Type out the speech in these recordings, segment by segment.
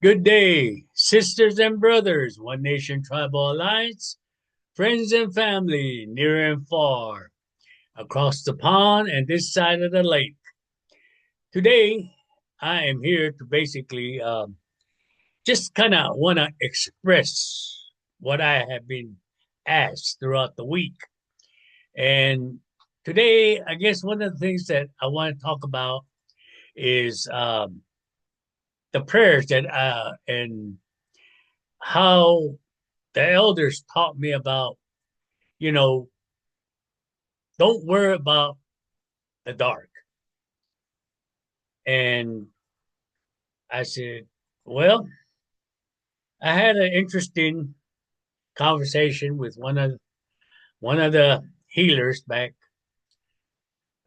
Good day, sisters and brothers, One Nation Tribal Alliance, friends and family, near and far, across the pond and this side of the lake. Today, I am here to basically just kind of want to express what I have been asked throughout the week. And today, I guess one of the things that I want to talk about is the prayers that and how the elders taught me about, you know, don't worry about the dark. And I said, well, I had an interesting conversation with one of the healers back,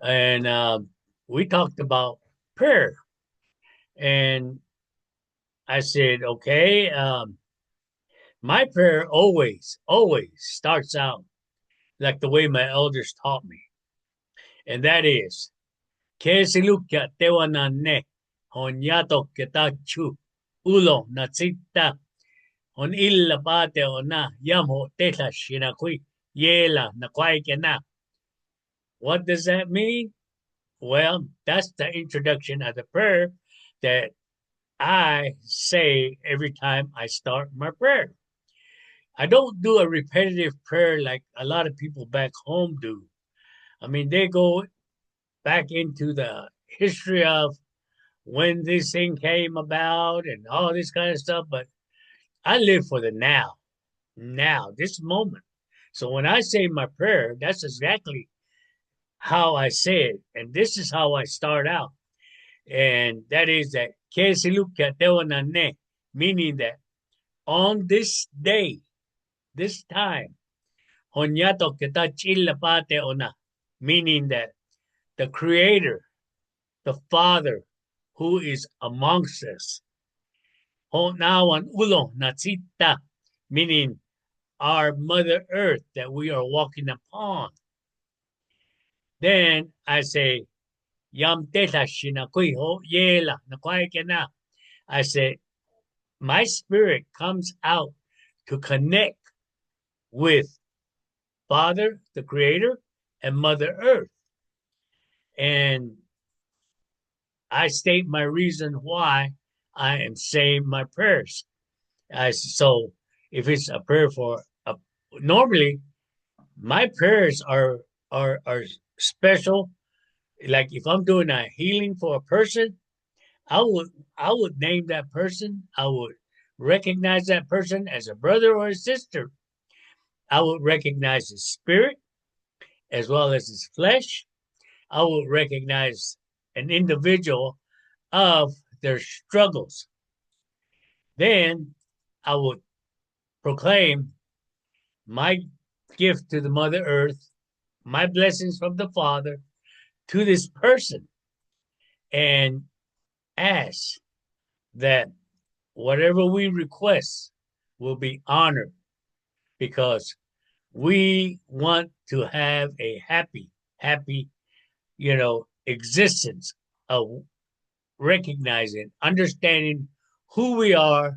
and we talked about prayer. And I said, okay, my prayer always starts out like the way my elders taught me, and that is Kesilukya tewanane honyato ketachu ulo natsita on illa pate ona yamo teta shinakui yela nakwai kena. What does that mean? Well, that's the introduction of the prayer that I say every time I start my prayer. I don't do a repetitive prayer like a lot of people back home do. I mean, they go back into the history of when this thing came about and all this kind of stuff, but I live for the now, this moment. So when I say my prayer, that's exactly how I say it. And this is how I start out. And that is that, meaning that on this day, this time, meaning that the Creator, the Father who is amongst us, meaning our Mother Earth that we are walking upon. Then I say, Yam teta shinakui ho yela na. I say, my spirit comes out to connect with Father, the Creator, and Mother Earth. And I state my reason why I am saying my prayers. So if it's a prayer for normally my prayers are special. Like if I'm doing a healing for a person, I would I would name that person. I would recognize that person as a brother or a sister. I would recognize his spirit as well as his flesh. I would recognize an individual of their struggles. Then I would proclaim my gift to the Mother Earth, my blessings from the Father to this person, and ask that whatever we request will be honored because we want to have a happy, existence of recognizing, understanding who we are,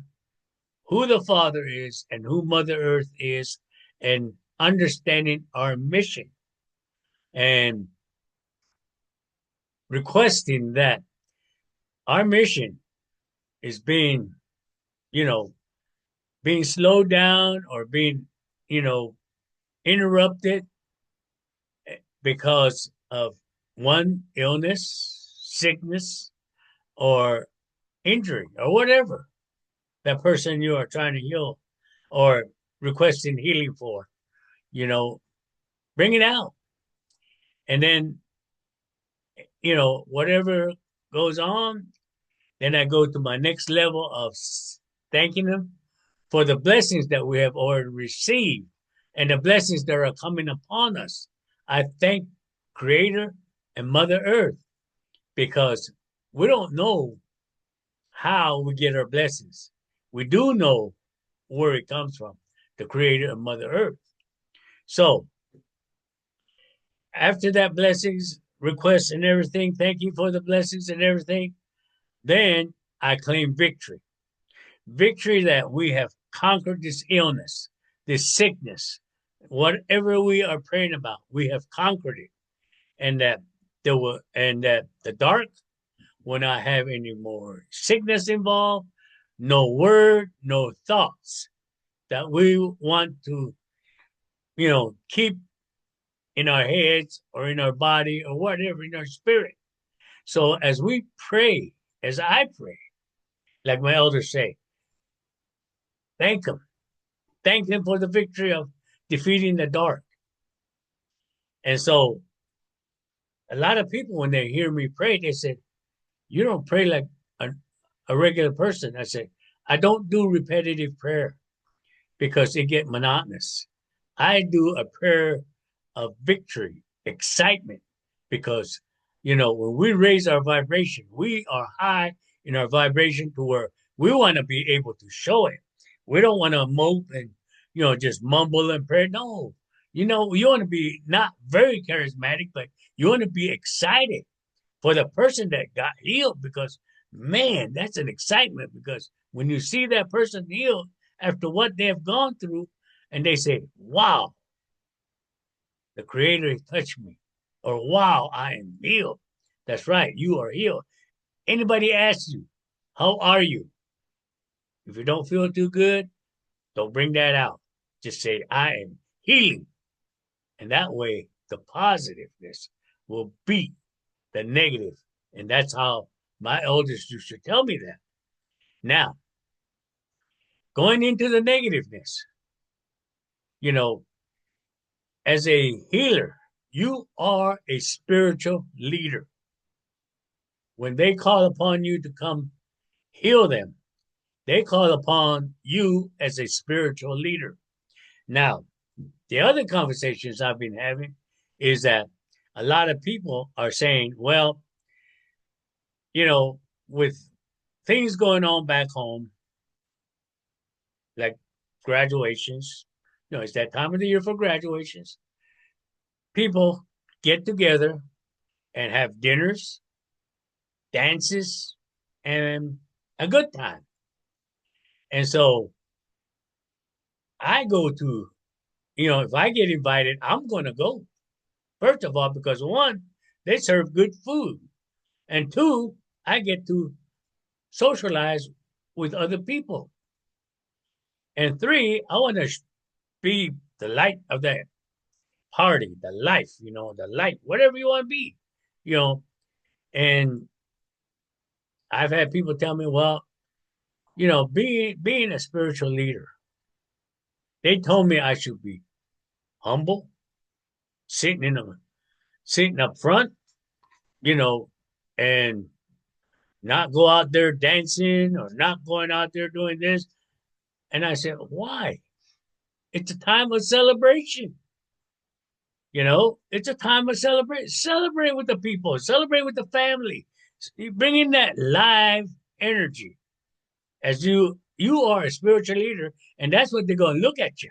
who the Father is, and who Mother Earth is, and understanding our mission and requesting that our mission is you know, being slowed down or being, you know, interrupted because of one illness, sickness, or injury, or whatever that person you are trying to heal or requesting healing for, bring it out. And then, whatever goes on, then I go to my next level of thanking Him for the blessings that we have already received and the blessings that are coming upon us. I thank Creator and Mother Earth because we don't know how we get our blessings. We do know where it comes from, the Creator and Mother Earth. So after that blessings, requests, and everything, thank you for the blessings and everything, then I claim victory. victory that we have conquered this illness, this sickness, whatever we are praying about, we have conquered it, and that the dark will not have any more sickness involved, no word, no thoughts that we want to, keep in our heads or in our body or whatever, in our spirit. So as we pray, as I pray, like my elders say, thank him. Thank him for the victory of defeating the dark. And so a lot of people, when they hear me pray, they say, you don't pray like a, a regular person. I say, I don't do repetitive prayer because it get monotonous. I do a prayer of victory, excitement, because when we raise our vibration, we are high in our vibration to where we want to be able to show it. We don't want to mope and just mumble and pray. No, you want to be not very charismatic, but you want to be excited for the person that got healed, because man, that's an excitement, because when you see that person healed after what they have gone through, and they say, wow, the creator has touched me, or wow, I am healed. That's right, you are healed. Anybody asks you, how are you? If you don't feel too good, don't bring that out. Just say, I am healing. And that way, the positiveness will beat the negative. And that's how my elders used to tell me that. Now, going into the negativeness, you know, as a healer, you are a spiritual leader. When they call upon you to come heal them, they call upon you as a spiritual leader. Now, the other conversations I've been having is that a lot of people are saying, well, with things going on back home, like graduations, it's that time of the year for graduations. People get together and have dinners, dances, and a good time. And so I go to, if I get invited, I'm going to go. First of all, because one, they serve good food. And two, I get to socialize with other people. And three, I want to be the light of that party, the life, the light, whatever you want to be, you know. And I've had people tell me, well, being a spiritual leader, they told me I should be humble, sitting in a sitting up front, you know, and not go out there dancing or not going out there doing this. And I said, why? It's a time of celebration. It's a time of celebrate. Celebrate with the people. Celebrate with the family. You bring in that live energy as you are a spiritual leader, and that's what they're going to look at you.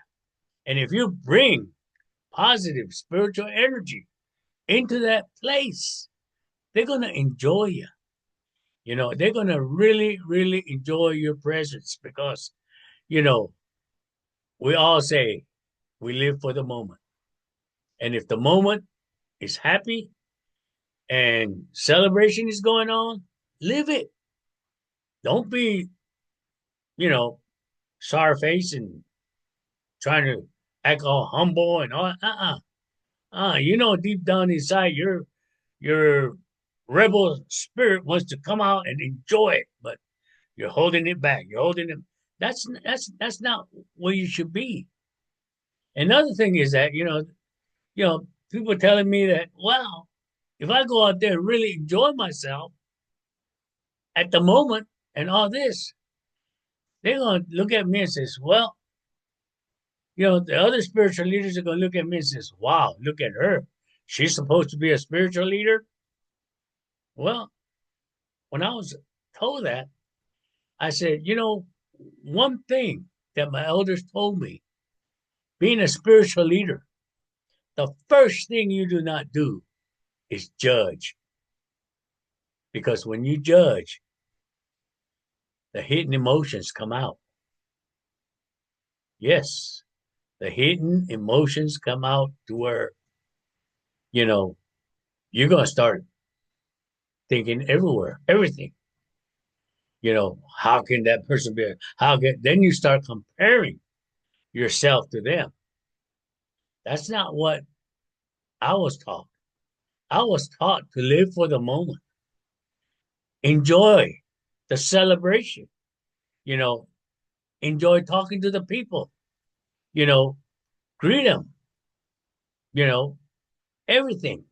And if you bring positive spiritual energy into that place, they're going to enjoy you. They're going to really, really enjoy your presence because, you know, we all say we live for the moment. And if the moment is happy and celebration is going on, live it. Don't be, you know, sour face and trying to act all humble and all. Deep down inside, your rebel spirit wants to come out and enjoy it, but you're holding it back. You're holding it. That's not where you should be. Another thing is that people are telling me that, well, if I go out there and really enjoy myself at the moment and all this, they're gonna look at me and says, well, the other spiritual leaders are gonna look at me and says, wow, look at her. She's supposed to be a spiritual leader. Well, when I was told that, I said, one thing that my elders told me, being a spiritual leader, the first thing you do not do is judge. Because when you judge, the hidden emotions come out. Yes, the hidden emotions come out to where, you know, you're going to start thinking everywhere, everything. How can that person be? Then you start comparing yourself to them. That's not what I was taught. I was taught to live for the moment, enjoy the celebration, you know, enjoy talking to the people, you know, greet them, you know, everything.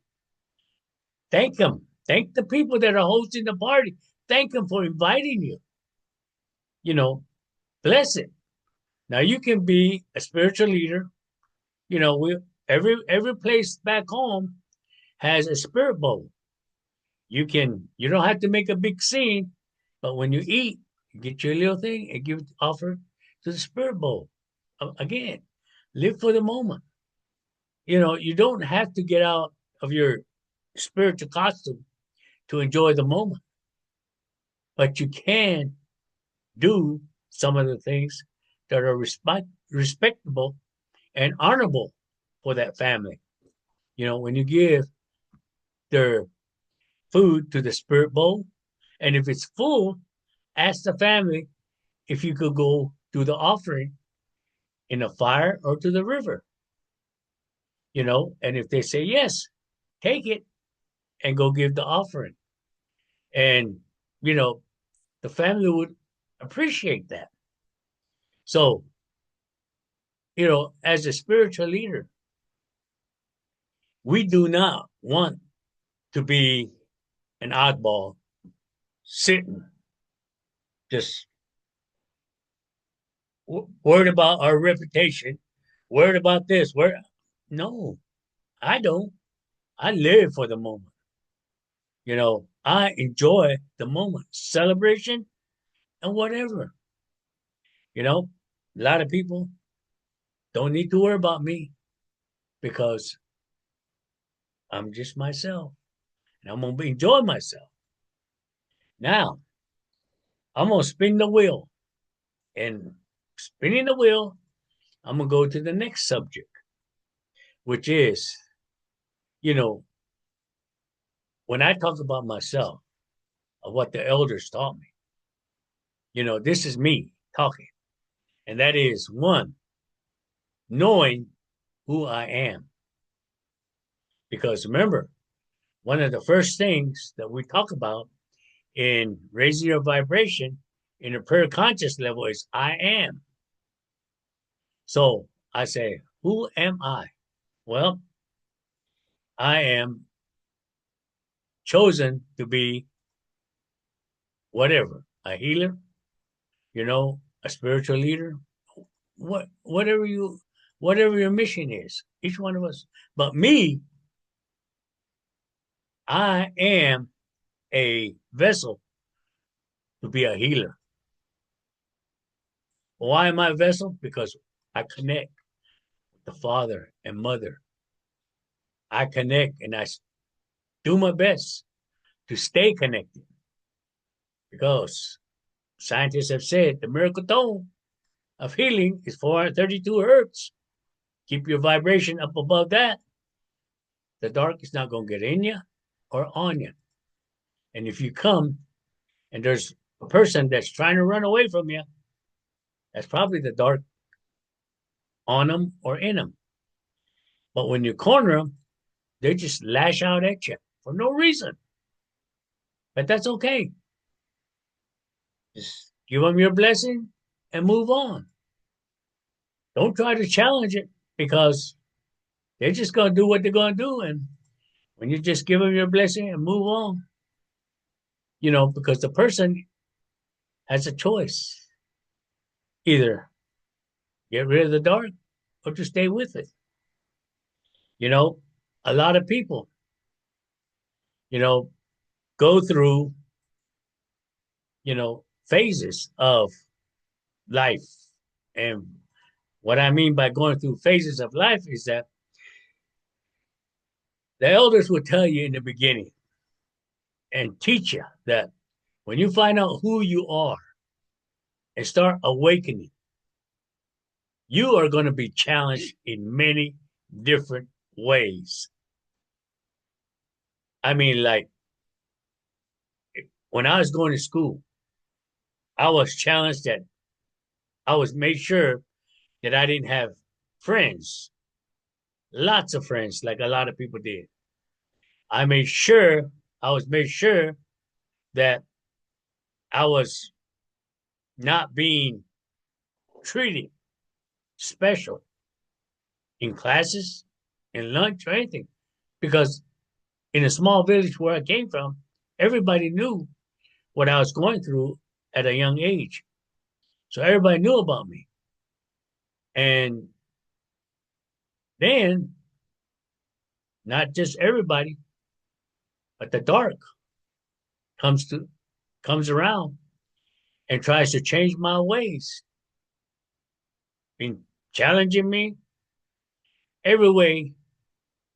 Thank them. Thank the people that are hosting the party. Thank them for inviting you. You know, bless it. Now you can be a spiritual leader. We every place back home has a spirit bowl. You don't have to make a big scene, but when you eat, you get your little thing and offer to the spirit bowl. Again, live for the moment. You don't have to get out of your spiritual costume to enjoy the moment, but you can do some of the things that are respectable and honorable for that family. When you give their food to the spirit bowl, and if it's full, ask the family if you could go do the offering in a fire or to the river. And if they say yes, take it and go give the offering. And, the family would appreciate that. So, as a spiritual leader, we do not want to be an oddball sitting just worried about our reputation, worried about this. No, I don't. I live for the moment. I enjoy the moment, celebration and whatever. A lot of people don't need to worry about me because I'm just myself and I'm going to enjoy myself. Now, I'm going to spin the wheel, and spinning the wheel, I'm going to go to the next subject, which is, you know, when I talk about myself, of what the elders taught me, this is me talking. And that is one, knowing who I am. Because remember, one of the first things that we talk about in raising your vibration in a prayer conscious level is I am. So I say, who am I? Well, I am chosen to be whatever, a healer, a spiritual leader, whatever your mission is, each one of us. But me, I am a vessel to be a healer. Why am I a vessel? Because I connect with the father and mother. I connect and I do my best to stay connected because scientists have said the miracle tone of healing is 432 hertz. Keep your vibration up above that. The dark is not going to get in you or on you. And if you come and there's a person that's trying to run away from you, that's probably the dark on them or in them. But when you corner them, they just lash out at you for no reason. But that's okay. Just give them your blessing and move on. Don't try to challenge it because they're just going to do what they're going to do. And when you just give them your blessing and move on, because the person has a choice. Either get rid of the dark or to stay with it. A lot of people, go through, phases of life. And what I mean by going through phases of life is that the elders will tell you in the beginning and teach you that when you find out who you are, and start awakening, you are going to be challenged in many different ways. I mean, like when I was going to school, I was challenged that I was made sure that I didn't have friends, lots of friends, like a lot of people did. I made sure, I was made sure that I was not being treated special in classes, in lunch, or anything. Because in a small village where I came from, everybody knew what I was going through at a young age. So everybody knew about me. And then, not just everybody, but the dark comes to comes around and tries to change my ways, in challenging me every way.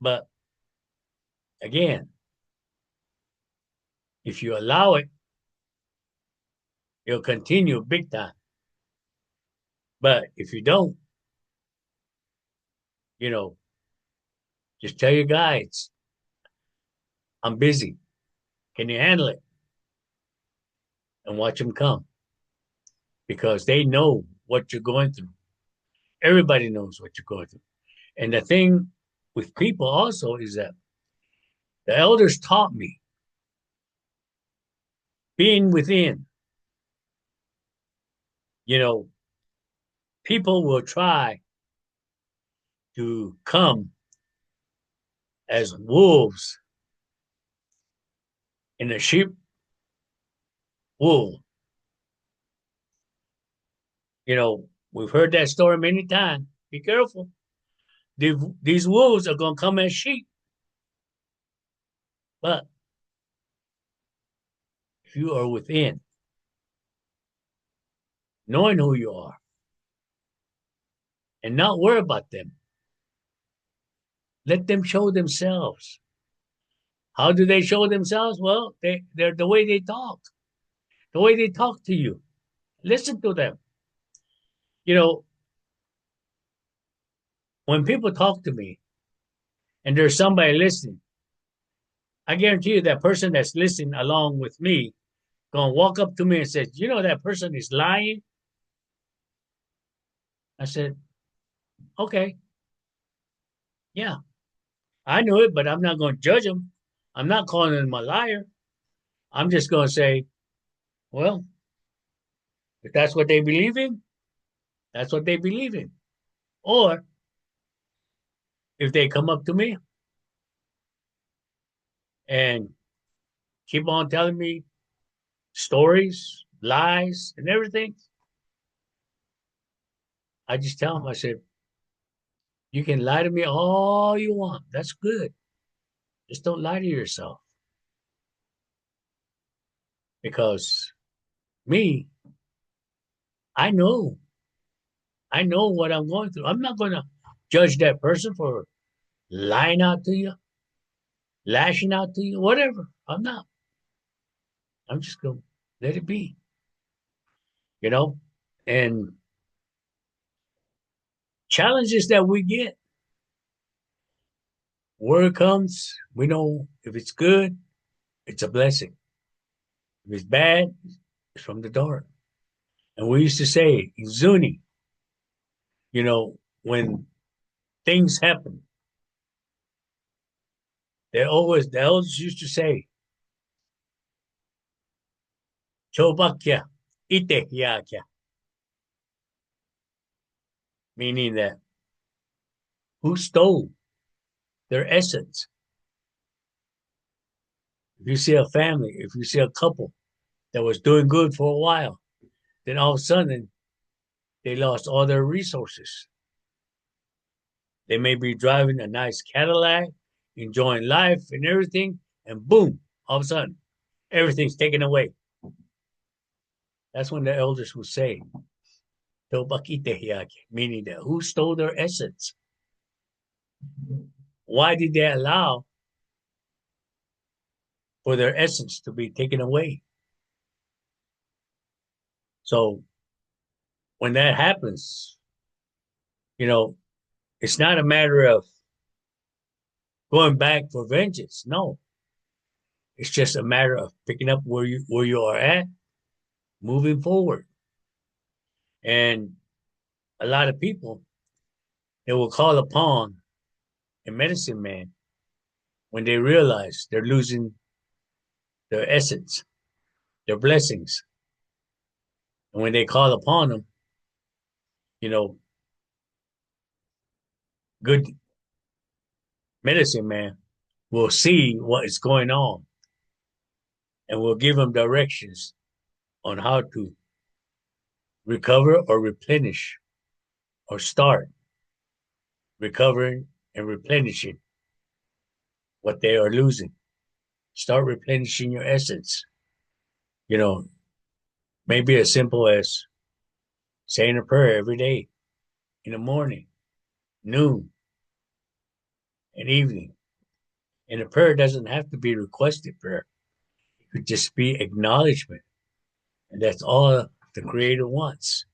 But again, if you allow it, it'll continue big time. But if you don't, you know, just tell your guides, I'm busy. Can you handle it? And watch them come because they know what you're going through. Everybody knows what you're going through. And the thing with people also is that the elders taught me being within, you know, people will try to come as wolves in a sheep wool. You know, we've heard that story many times. Be careful. These wolves are going to come as sheep. But if you are within, knowing who you are, and not worry about them, let them show themselves. How do they show themselves? Well, they're the way they talk, the way they talk to you. Listen to them. You know, when people talk to me and there's somebody listening, I guarantee you that person that's listening along with me gonna walk up to me and says, "You know that person is lying." I said, "Okay, yeah, I know it, but I'm not gonna judge him. I'm not calling him a liar. I'm just gonna say, well, if that's what they believe in, that's what they believe in. Or if they come up to me and keep on telling me stories, lies, and everything, I just tell them, I said, you can lie to me all you want. That's good. Just don't lie to yourself. Because me, I know, I know what I'm going through. I'm not going to judge that person for lying out to you, lashing out to you, whatever. I'm not. I'm just going to let it be, you know? And challenges that we get, word comes, we know if it's good, it's a blessing. If it's bad, it's from the dark. And we used to say, Zuni, when things happen, the elders used to say, Chobakya, ite yakya, meaning that who stole their essence. If you see a family, if you see a couple that was doing good for a while, then all of a sudden they lost all their resources. They may be driving a nice Cadillac, enjoying life and everything, and boom, all of a sudden, everything's taken away. That's when the elders would say, meaning that who stole their essence? Why did they allow for their essence to be taken away? So when that happens, you know, it's not a matter of going back for vengeance. No, it's just a matter of picking up where you are at, moving forward. And a lot of people, they will call upon a medicine man when they realize they're losing their essence, their blessings. And when they call upon them, you know, good medicine man will see what is going on and will give them directions on how to recover or replenish or start recovering and replenishing what they are losing. Start replenishing your essence. You know, maybe as simple as saying a prayer every day in the morning, noon, and evening. And a prayer doesn't have to be requested prayer. It could just be acknowledgement. And that's all the Creator wants.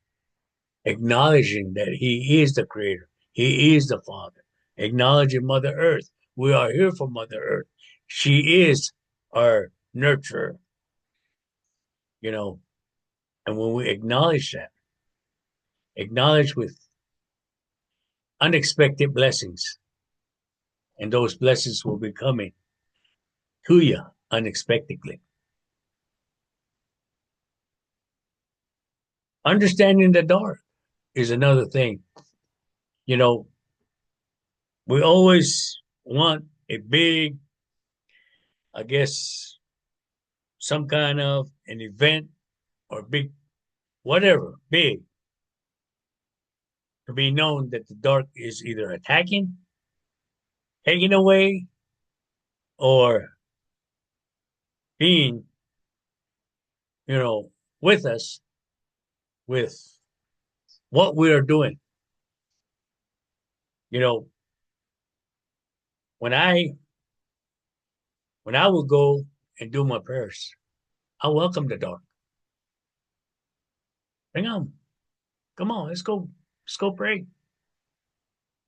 Acknowledging that He is the Creator. He is the Father. Acknowledging Mother Earth. We are here for Mother Earth. She is our nurturer, you know. And when we acknowledge that, acknowledge with unexpected blessings, and those blessings will be coming to you unexpectedly. Understanding the dark is another thing. You know, we always want a big, I guess, some kind of an event or big, whatever, big, to be known that the dark is either attacking, taking away, or being, you know, with us with what we are doing. You know, when I when I would go and do my prayers, I welcome the dark. Bring on, come on, let's go pray.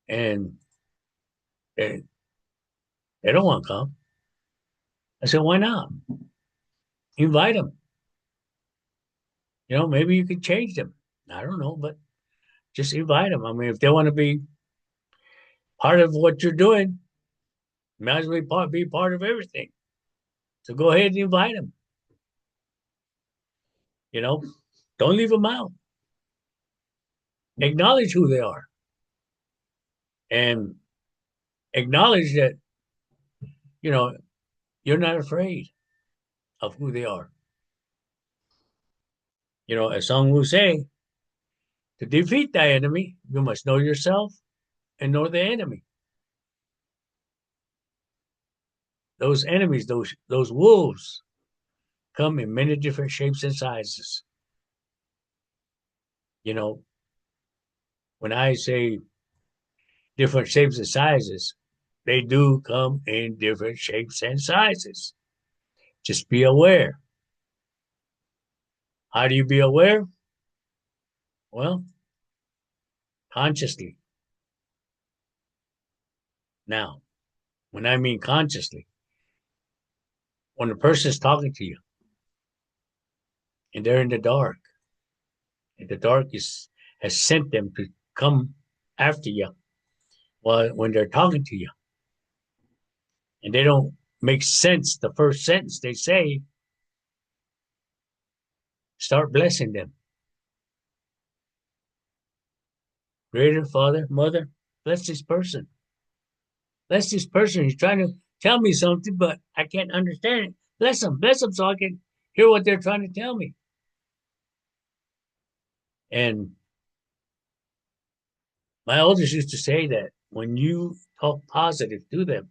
And they, they don't want to come. I said, why not? Invite them. You know, maybe you could change them. I don't know, but just invite them. I mean, if they want to be part of what you're doing, might as well be part of everything. So go ahead and invite them. You know, don't leave them out. Acknowledge who they are and acknowledge that, you know, you're not afraid of who they are. You know, as some will say, to defeat thy enemy, you must know yourself and know the enemy. Those enemies, those wolves, come in many different shapes and sizes. You know, when I say different shapes and sizes, they do come in different shapes and sizes. Just be aware. How do you be aware? Well, consciously. Now, when I mean consciously, when a person is talking to you and they're in the dark, and the dark has sent them to come after you while when they're talking to you, and they don't make sense the first sentence they say, start blessing them. Creator, Father, Mother, bless this person. Bless this person. He's trying to tell me something, but I can't understand it. Bless them so I can hear what they're trying to tell me. And my elders used to say that when you talk positive to them,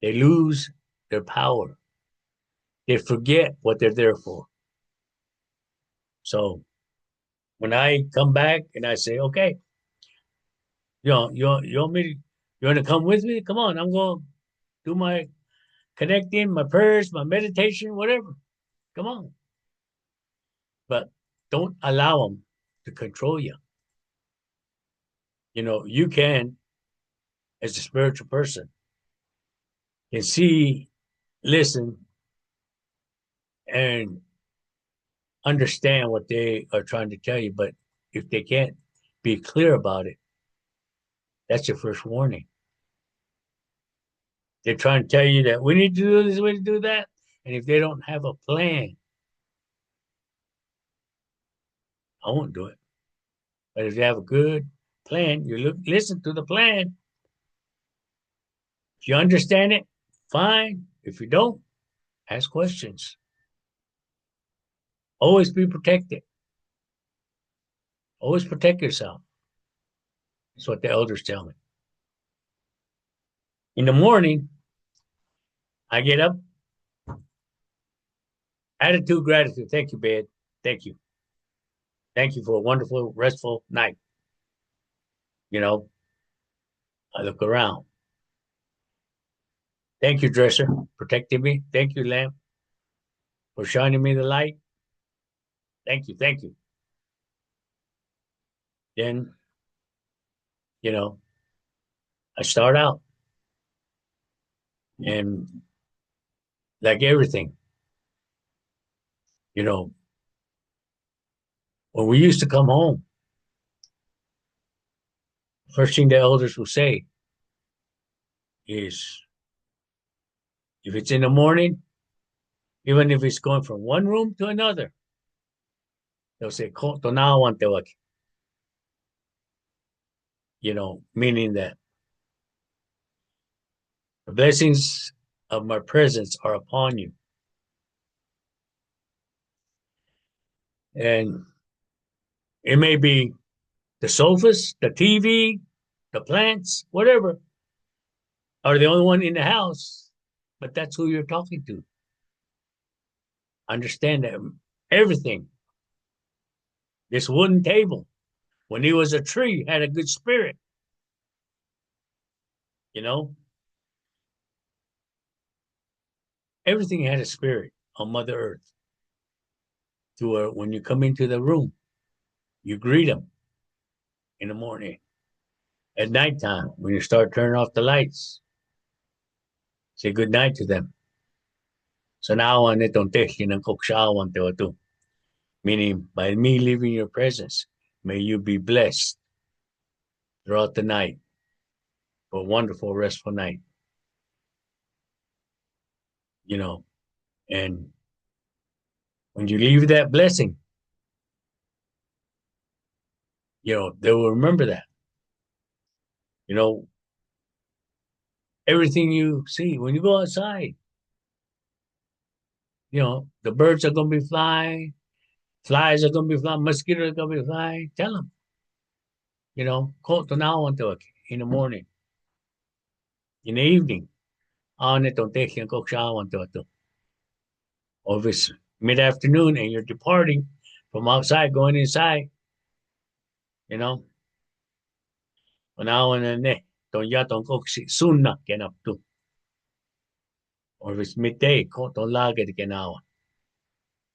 they lose their power. They forget what they're there for. So when I come back and I say, okay, you want me to, you want to come with me? Come on, I'm going to do my connecting, my prayers, my meditation, whatever. Come on. But don't allow them to control you. You can, as a spiritual person, can see, listen, and understand what they are trying to tell you. But if they can't be clear about it, that's your first warning. They're trying to tell you that we need to do this, we need to do that. And if they don't have a plan, I won't do it. But if they have a good plan, listen to the plan. If you understand it, fine. If you don't, ask questions. Always be protected. Always protect yourself. That's what the elders tell me. In the morning, I get up. Attitude, gratitude. Thank you, bed. Thank you. Thank you for a wonderful, restful night. I look around. Thank you, dresser, protecting me. Thank you, lamp, for shining me the light. Thank you. Thank you. Then, I start out. And like everything, when we used to come home, first thing the elders will say is, if it's in the morning, even if it's going from one room to another, they'll say, "Ko tonawan te waki," meaning that the blessings of my presence are upon you. And it may be the sofas, the TV, the plants, whatever, are the only one in the house, but that's who you're talking to. Understand that everything, this wooden table, when he was a tree, had a good spirit. Everything had a spirit on Mother Earth. To where when you come into the room, you greet them in the morning. At nighttime, when you start turning off the lights, say good night to them. So now on itong tehin ng kokshawan tewato. Meaning, by me leaving your presence, may you be blessed throughout the night for a wonderful, restful night. And when you leave that blessing, they will remember that. Everything you see when you go outside, the birds are going to be flying, flies are going to be flying, mosquitoes are going to be flying. Tell them, koto na in the morning, in the evening, or if it's mid-afternoon and you're departing from outside, going inside, or if it's midday,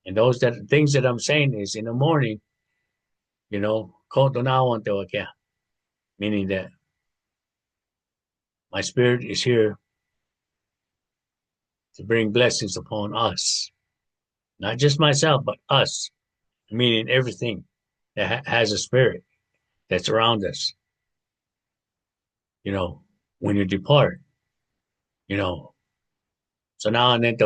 and those things that I'm saying is in the morning, meaning that my spirit is here to bring blessings upon us, not just myself, but us, meaning everything that has a spirit that's around us. When you depart, so now and then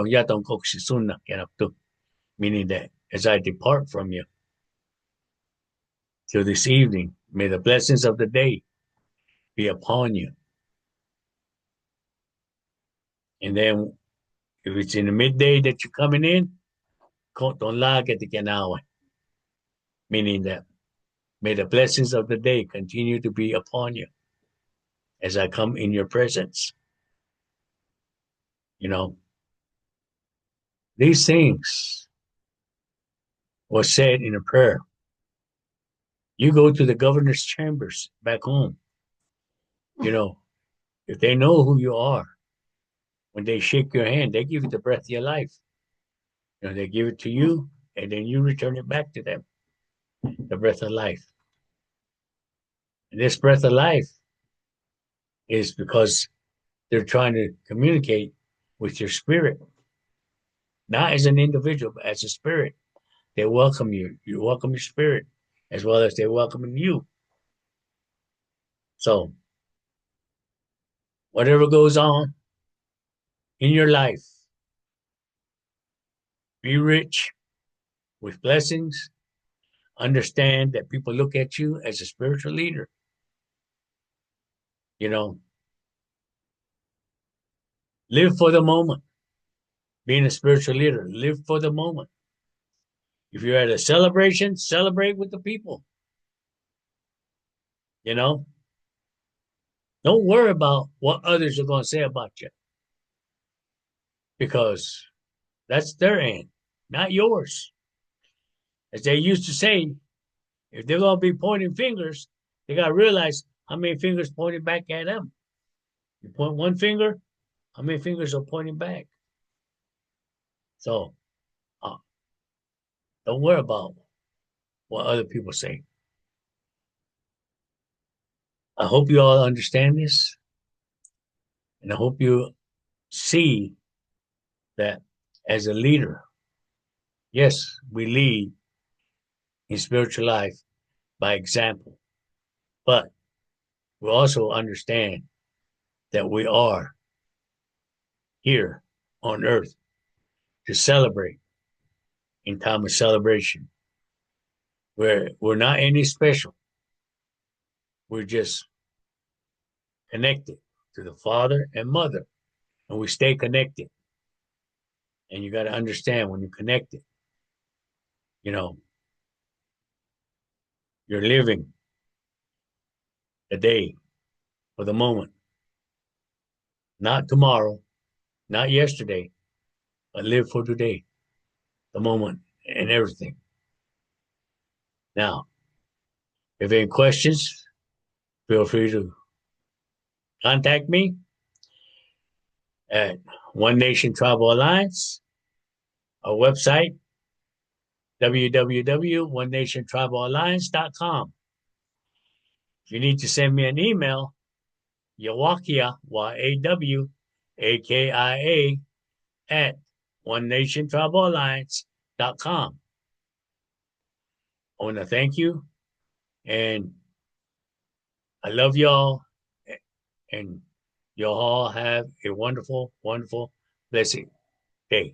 meaning that as I depart from you till this evening, may the blessings of the day be upon you. And then if it's in the midday that you're coming in, meaning that may the blessings of the day continue to be upon you as I come in your presence. These things were said in a prayer. You go to the governor's chambers back home. If they know who you are, when they shake your hand, they give you the breath of your life. They give it to you, and then you return it back to them. the breath of life. And this breath of life is because they're trying to communicate with your spirit, not as an individual, but as a spirit. They welcome you. You welcome your spirit as well as they're welcoming you. So, whatever goes on in your life, be rich with blessings. Understand that people look at you as a spiritual leader. You know, live for the moment. Being a spiritual leader, live for the moment. If you're at a celebration, celebrate with the people. You know, don't worry about what others are going to say about you because that's their end, not yours. As they used to say, if they're going to be pointing fingers, they got to realize how many fingers pointing back at them. You point one finger, how many fingers are pointing back? So uh, don't worry about what other people say. I hope you all understand this, and I hope you see that as a leader, yes, we lead in spiritual life by example, but we also understand that we are here on earth to celebrate in time of celebration. We're not any special. We're just connected to the father and mother, and we stay connected. And you got to understand when you're connected, you know, you're living the day for the moment, not tomorrow, not yesterday, but live for today, the moment, and everything. Now, if any questions, feel free to contact me at One Nation Tribal Alliance, our website, www.onenationtribalalliance.com. If you need to send me an email, Yawakia, Yawakia, at onenationtribalalliance.com. I want to thank you, and I love y'all, and y'all have a wonderful, wonderful, blessed day.